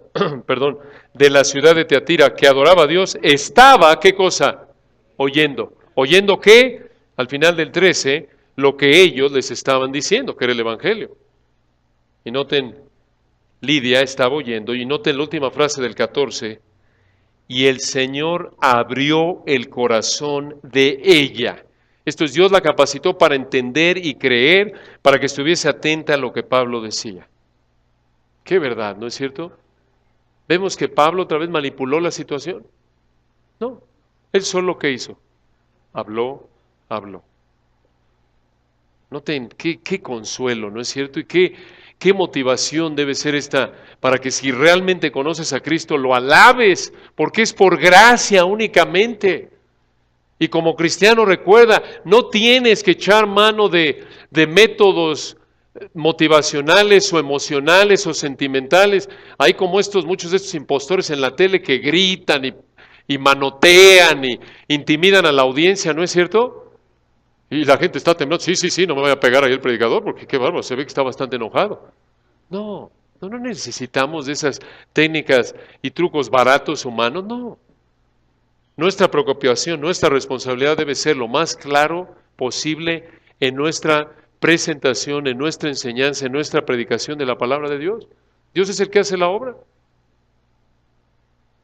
de la ciudad de Teatira, que adoraba a Dios, estaba, ¿qué cosa? Oyendo. ¿Oyendo qué? Al final del 13, lo que ellos les estaban diciendo, que era el Evangelio. Y noten, Lidia estaba oyendo, y noten la última frase del 14, y el Señor abrió el corazón de ella. Esto es, Dios la capacitó para entender y creer, para que estuviese atenta a lo que Pablo decía. Qué verdad, ¿no es cierto? Vemos que Pablo otra vez manipuló la situación. No, él solo ¿qué hizo? Habló. Noten qué consuelo, ¿no es cierto? Y qué motivación debe ser esta para que si realmente conoces a Cristo lo alabes, porque es por gracia únicamente. Y como cristiano recuerda, no tienes que echar mano de métodos motivacionales o emocionales o sentimentales. Hay como muchos de estos impostores en la tele que gritan y manotean y intimidan a la audiencia, ¿no es cierto? Y la gente está temblando, sí, no me voy a pegar ahí el predicador porque qué bárbaro, se ve que está bastante enojado. No, No necesitamos de esas técnicas y trucos baratos humanos, no. Nuestra preocupación, nuestra responsabilidad debe ser lo más claro posible en nuestra presentación, en nuestra enseñanza, en nuestra predicación de la palabra de Dios. Dios es el que hace la obra.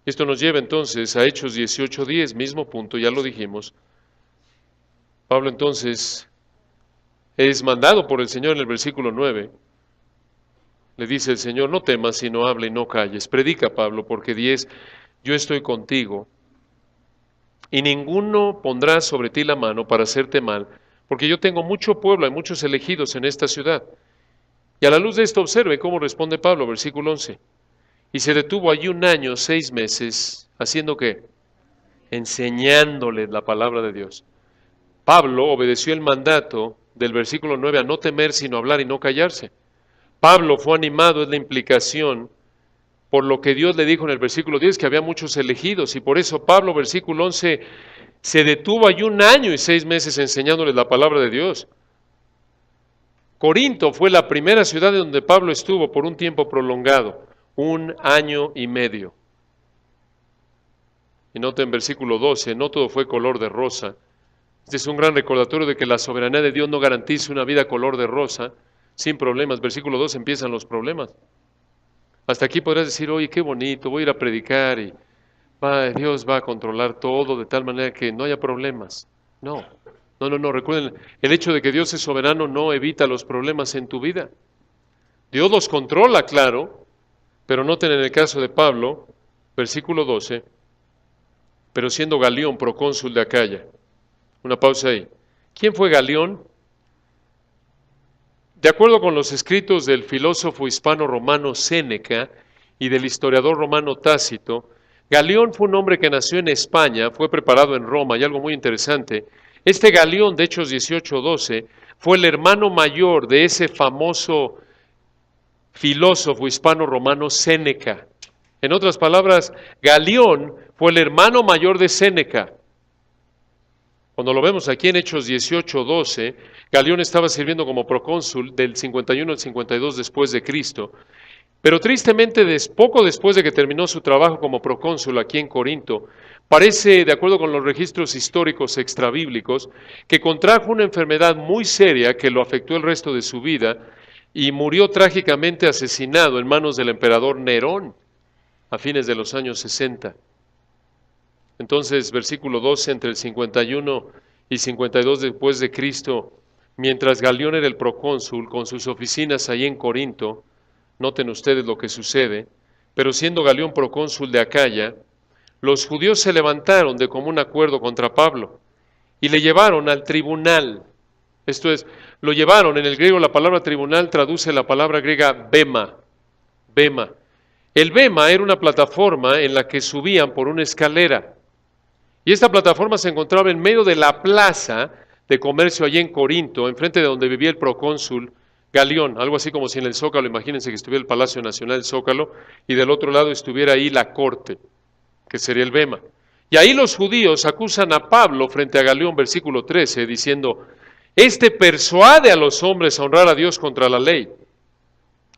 Esto nos lleva entonces a Hechos 18:10, mismo punto, ya lo dijimos. Pablo entonces es mandado por el Señor en el versículo 9. Le dice el Señor, no temas, sino habla y no calles. Predica, Pablo, porque 10, yo estoy contigo, y ninguno pondrá sobre ti la mano para hacerte mal, porque yo tengo mucho pueblo, hay muchos elegidos en esta ciudad. Y a la luz de esto observe cómo responde Pablo, versículo 11. Y se detuvo allí 1 año, 6 meses, ¿haciendo qué? Enseñándoles la palabra de Dios. Pablo obedeció el mandato del versículo 9 a no temer, sino hablar y no callarse. Pablo fue animado, es la implicación, por lo que Dios le dijo en el versículo 10, que había muchos elegidos, y por eso Pablo, versículo 11, se detuvo allí 1 año y 6 meses enseñándoles la palabra de Dios. Corinto fue la primera ciudad donde Pablo estuvo por un tiempo prolongado, 1 año y medio. Y noten en versículo 12, no todo fue color de rosa. Este es un gran recordatorio de que la soberanía de Dios no garantiza una vida color de rosa, sin problemas. Versículo 12 empiezan los problemas. Hasta aquí podrás decir, oye, qué bonito, voy a ir a predicar y Dios va a controlar todo de tal manera que no haya problemas. No, recuerden, el hecho de que Dios es soberano no evita los problemas en tu vida. Dios los controla, claro, pero noten en el caso de Pablo, versículo 12, pero siendo Galión procónsul de Acaya. Una pausa ahí. ¿Quién fue Galión? De acuerdo con los escritos del filósofo hispano-romano Séneca y del historiador romano Tácito, Galión fue un hombre que nació en España, fue preparado en Roma, y algo muy interesante, este Galión de Hechos 18:12 fue el hermano mayor de ese famoso filósofo hispano-romano Séneca. En otras palabras, Galión fue el hermano mayor de Séneca. Cuando lo vemos aquí en Hechos 18:12, Galión estaba sirviendo como procónsul del 51 al 52 después de Cristo, pero tristemente poco después de que terminó su trabajo como procónsul aquí en Corinto, parece, de acuerdo con los registros históricos extrabíblicos, que contrajo una enfermedad muy seria que lo afectó el resto de su vida y murió trágicamente asesinado en manos del emperador Nerón a fines de los años 60. Entonces, versículo 12, entre el 51 y 52 después de Cristo, mientras Galión era el procónsul con sus oficinas ahí en Corinto, noten ustedes lo que sucede, pero siendo Galión procónsul de Acaya, los judíos se levantaron de común acuerdo contra Pablo y le llevaron al tribunal. Esto es, lo llevaron, en el griego la palabra tribunal traduce la palabra griega bema. El bema era una plataforma en la que subían por una escalera. Y esta plataforma se encontraba en medio de la plaza de comercio allí en Corinto, enfrente de donde vivía el procónsul Galión, algo así como si en el Zócalo, imagínense que estuviera el Palacio Nacional, el Zócalo, y del otro lado estuviera ahí la corte, que sería el bema. Y ahí los judíos acusan a Pablo frente a Galión, versículo 13, diciendo, este persuade a los hombres a honrar a Dios contra la ley.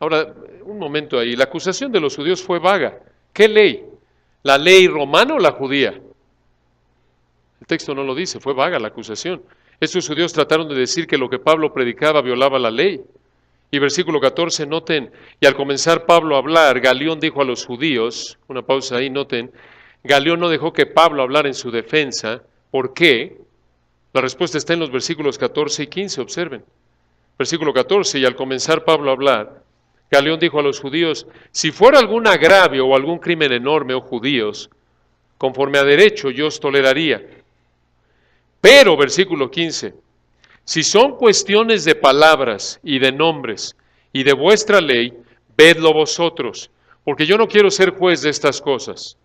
Ahora, un momento ahí, la acusación de los judíos fue vaga. ¿Qué ley? ¿La ley romana o la judía? El texto no lo dice, fue vaga la acusación. Estos judíos trataron de decir que lo que Pablo predicaba violaba la ley. Y versículo 14, noten, y al comenzar Pablo a hablar, Galión dijo a los judíos, una pausa ahí, noten, Galión no dejó que Pablo hablara en su defensa. ¿Por qué? La respuesta está en los versículos 14 y 15, observen. Versículo 14, y al comenzar Pablo a hablar, Galión dijo a los judíos, si fuera algún agravio o algún crimen enorme, oh judíos, conforme a derecho yo os toleraría. Pero, versículo 15, si son cuestiones de palabras y de nombres y de vuestra ley, vedlo vosotros, porque yo no quiero ser juez de estas cosas.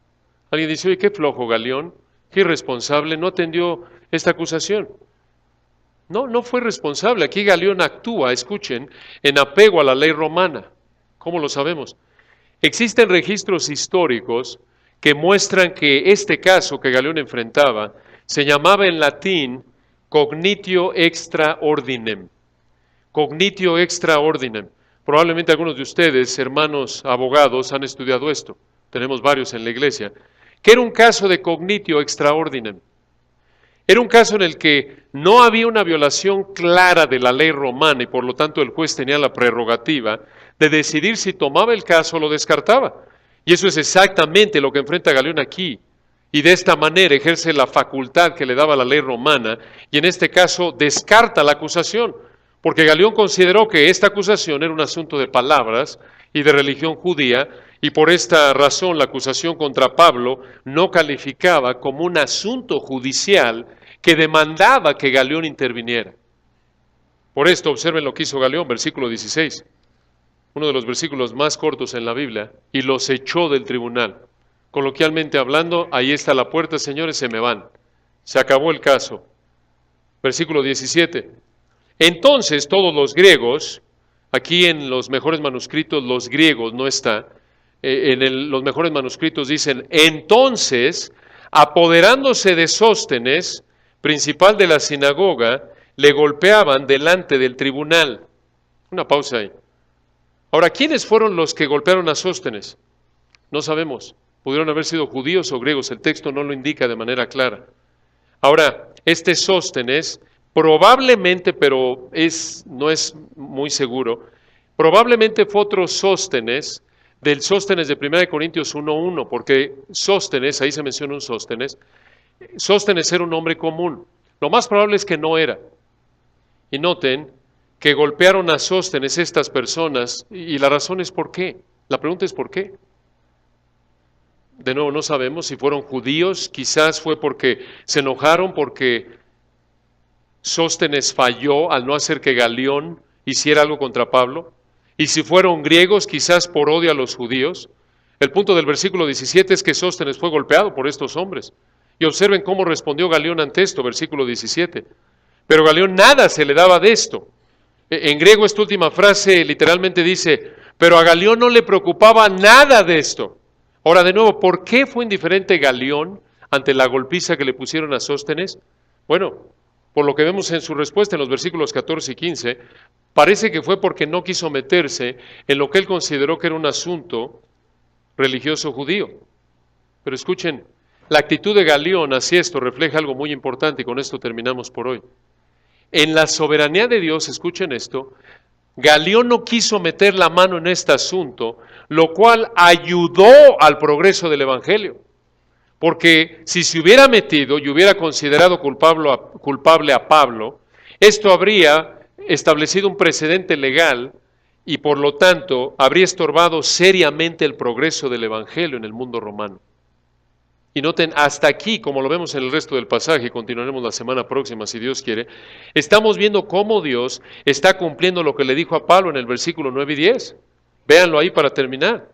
Alguien dice, oye, qué flojo Galión, qué irresponsable, no atendió esta acusación. No fue responsable. Aquí Galión actúa, escuchen, en apego a la ley romana. ¿Cómo lo sabemos? Existen registros históricos que muestran que este caso que Galión enfrentaba se llamaba en latín cognitio extra ordinem. Cognitio extra ordinem. Probablemente algunos de ustedes, hermanos abogados, han estudiado esto. Tenemos varios en la iglesia. Que era un caso de cognitio extraordinario. Era un caso en el que no había una violación clara de la ley romana y por lo tanto el juez tenía la prerrogativa de decidir si tomaba el caso o lo descartaba. Y eso es exactamente lo que enfrenta Galión aquí. Y de esta manera ejerce la facultad que le daba la ley romana y en este caso descarta la acusación, porque Galión consideró que esta acusación era un asunto de palabras y de religión judía y por esta razón la acusación contra Pablo no calificaba como un asunto judicial que demandaba que Galión interviniera. Por esto observen lo que hizo Galión, versículo 16, uno de los versículos más cortos en la Biblia, y los echó del tribunal. Coloquialmente hablando, ahí está la puerta, señores, se me van. Se acabó el caso. Versículo 17. Entonces todos los griegos, aquí en los mejores manuscritos los griegos no está, los mejores manuscritos dicen, entonces, apoderándose de Sóstenes, principal de la sinagoga, le golpeaban delante del tribunal. Una pausa ahí. Ahora, ¿quiénes fueron los que golpearon a Sóstenes? No sabemos. Pudieron haber sido judíos o griegos, el texto no lo indica de manera clara. Ahora, este Sóstenes, probablemente, pero no es muy seguro, probablemente fue otro Sóstenes, del Sóstenes de 1 Corintios 1:1, porque Sóstenes, ahí se menciona un Sóstenes era un hombre común. Lo más probable es que no era. Y noten que golpearon a Sóstenes estas personas, y la razón es por qué. La pregunta es por qué. De nuevo, no sabemos si fueron judíos, quizás fue porque se enojaron porque Sóstenes falló al no hacer que Galión hiciera algo contra Pablo. Y si fueron griegos, quizás por odio a los judíos. El punto del versículo 17 es que Sóstenes fue golpeado por estos hombres. Y observen cómo respondió Galión ante esto, versículo 17. Pero Galión nada se le daba de esto. En griego esta última frase literalmente dice, pero a Galión no le preocupaba nada de esto. Ahora, de nuevo, ¿por qué fue indiferente Galión ante la golpiza que le pusieron a Sóstenes? Bueno, por lo que vemos en su respuesta en los versículos 14 y 15, parece que fue porque no quiso meterse en lo que él consideró que era un asunto religioso judío. Pero escuchen, la actitud de Galión hacia esto refleja algo muy importante y con esto terminamos por hoy. En la soberanía de Dios, escuchen esto, Galión no quiso meter la mano en este asunto, lo cual ayudó al progreso del Evangelio. Porque si se hubiera metido y hubiera considerado culpable a Pablo, esto habría establecido un precedente legal y por lo tanto habría estorbado seriamente el progreso del Evangelio en el mundo romano. Y noten, hasta aquí, como lo vemos en el resto del pasaje, continuaremos la semana próxima, si Dios quiere, estamos viendo cómo Dios está cumpliendo lo que le dijo a Pablo en el versículo 9 y 10. Véanlo ahí para terminar.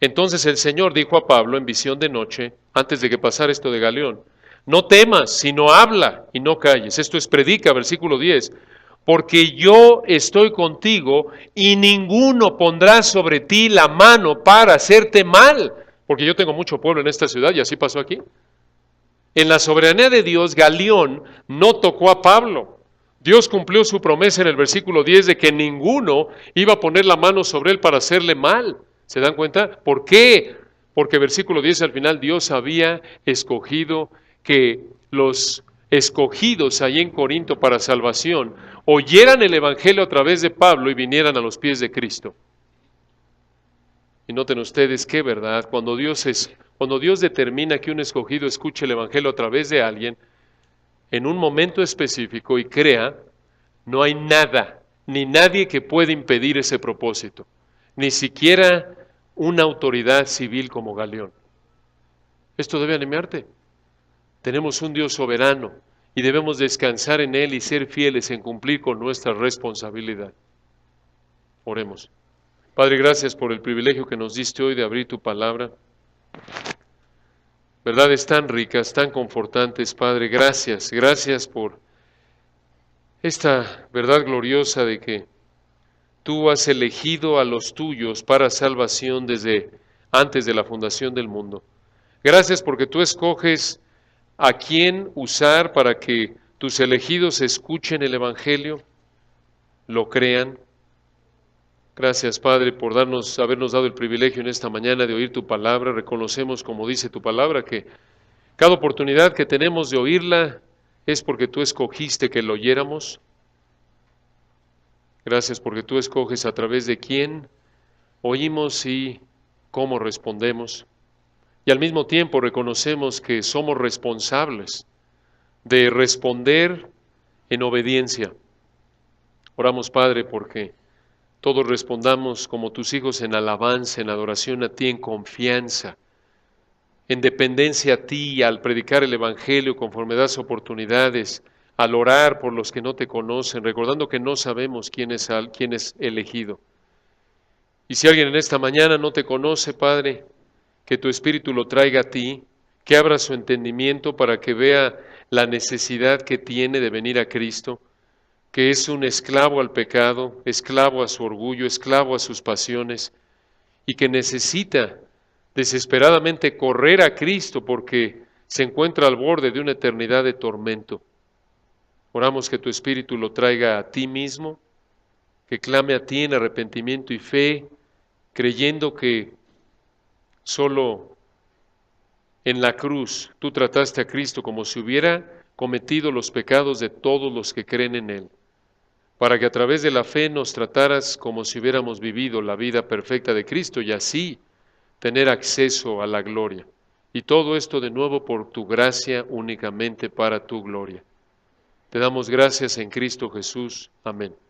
Entonces el Señor dijo a Pablo en visión de noche, antes de que pasara esto de Galión, no temas, sino habla y no calles. Esto es predica, versículo 10. Porque yo estoy contigo y ninguno pondrá sobre ti la mano para hacerte mal. Porque yo tengo mucho pueblo en esta ciudad y así pasó aquí. En la soberanía de Dios, Galión no tocó a Pablo. Dios cumplió su promesa en el versículo 10 de que ninguno iba a poner la mano sobre él para hacerle mal. ¿Se dan cuenta? ¿Por qué? Porque versículo 10 al final Dios había escogido que los escogidos ahí en Corinto para salvación oyeran el Evangelio a través de Pablo y vinieran a los pies de Cristo. Y noten ustedes qué verdad, cuando Dios determina que un escogido escuche el Evangelio a través de alguien, en un momento específico y crea, no hay nada, ni nadie que pueda impedir ese propósito, ni siquiera una autoridad civil como Galión. Esto debe animarte. Tenemos un Dios soberano y debemos descansar en Él y ser fieles en cumplir con nuestra responsabilidad. Oremos. Padre, gracias por el privilegio que nos diste hoy de abrir tu palabra. Verdades tan ricas, tan confortantes, Padre. Gracias, gracias por esta verdad gloriosa de que tú has elegido a los tuyos para salvación desde antes de la fundación del mundo. Gracias porque tú escoges a quién usar para que tus elegidos escuchen el Evangelio, lo crean. Gracias, Padre, por habernos dado el privilegio en esta mañana de oír tu palabra. Reconocemos, como dice tu palabra, que cada oportunidad que tenemos de oírla es porque tú escogiste que lo oyéramos. Gracias porque tú escoges a través de quién oímos y cómo respondemos. Y al mismo tiempo reconocemos que somos responsables de responder en obediencia. Oramos, Padre, porque todos respondamos como tus hijos en alabanza, en adoración a ti, en confianza, en dependencia a ti, al predicar el Evangelio conforme das oportunidades, al orar por los que no te conocen, recordando que no sabemos quién es elegido. Y si alguien en esta mañana no te conoce, Padre, que tu Espíritu lo traiga a ti, que abra su entendimiento para que vea la necesidad que tiene de venir a Cristo, que es un esclavo al pecado, esclavo a su orgullo, esclavo a sus pasiones, y que necesita desesperadamente correr a Cristo porque se encuentra al borde de una eternidad de tormento. Oramos que tu Espíritu lo traiga a ti mismo, que clame a ti en arrepentimiento y fe, creyendo que solo en la cruz tú trataste a Cristo como si hubiera cometido los pecados de todos los que creen en Él, para que a través de la fe nos trataras como si hubiéramos vivido la vida perfecta de Cristo y así tener acceso a la gloria. Y todo esto de nuevo por tu gracia, únicamente para tu gloria. Te damos gracias en Cristo Jesús. Amén.